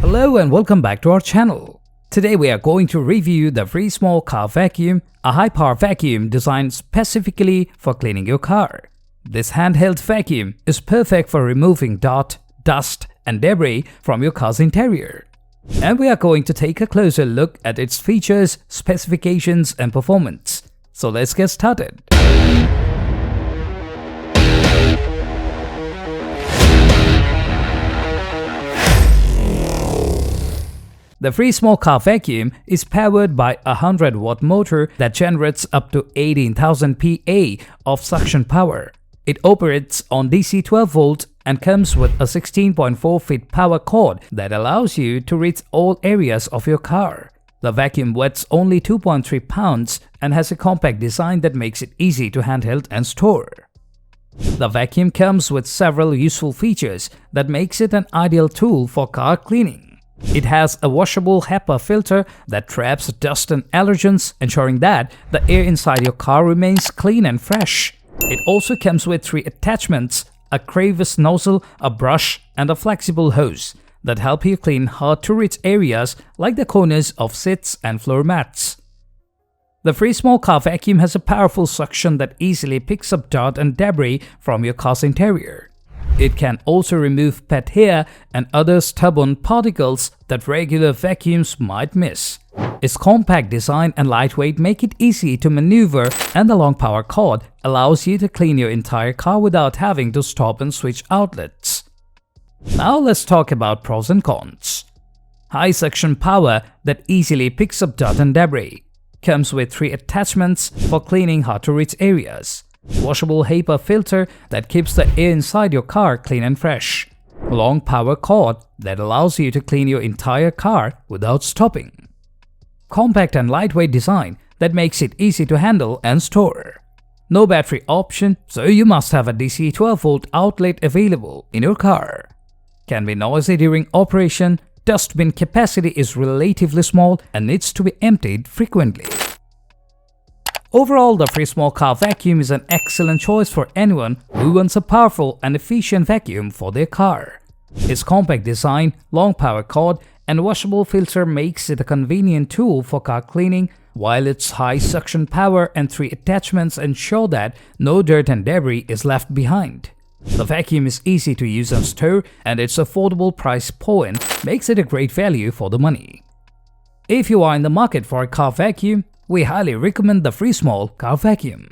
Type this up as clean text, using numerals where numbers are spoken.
Hello and welcome back to our channel. Today we are going to review the FRESMOL Car Vacuum, a high-power vacuum designed specifically for cleaning your car. This handheld vacuum is perfect for removing dirt, dust and debris from your car's interior. And we are going to take a closer look at its features, specifications and performance. So let's get started. The FRESMOL Car Vacuum is powered by a 100-watt motor that generates up to 18,000 PA of suction power. It operates on DC 12 volt and comes with a 16.4 feet power cord that allows you to reach all areas of your car. The vacuum weighs only 2.3 pounds and has a compact design that makes it easy to handle and store. The vacuum comes with several useful features that makes it an ideal tool for car cleaning. It has a washable HEPA filter that traps dust and allergens, ensuring that the air inside your car remains clean and fresh. It also comes with 3 attachments: a Crevice nozzle, a brush, and a flexible hose that help you clean hard-to-reach areas like the corners of seats and floor mats. The FRESMOL Car Vacuum has a powerful suction that easily picks up dirt and debris from your car's interior. It can also remove pet hair and other stubborn particles that regular vacuums might miss. Its compact design and lightweight make it easy to maneuver, and the long power cord allows you to clean your entire car without having to stop and switch outlets. Now let's talk about pros and cons. High suction power that easily picks up dirt and debris. Comes with 3 attachments for cleaning hard-to-reach areas. Washable HEPA filter that keeps the air inside your car clean and fresh. Long power cord that allows you to clean your entire car without stopping. Compact and lightweight design that makes it easy to handle and store. No battery option, so you must have a DC 12 volt outlet available in your car. Can be noisy during operation. Dustbin capacity is relatively small and needs to be emptied frequently. Overall, the FRESMOL Car Vacuum is an excellent choice for anyone who wants a powerful and efficient vacuum for their car. Its compact design, long power cord, and washable filter makes it a convenient tool for car cleaning, while its high suction power and 3 attachments ensure that no dirt and debris is left behind. The vacuum is easy to use and store, and its affordable price point makes it a great value for the money. If you are in the market for a car vacuum, we highly recommend the FRESMOL Car Vacuum.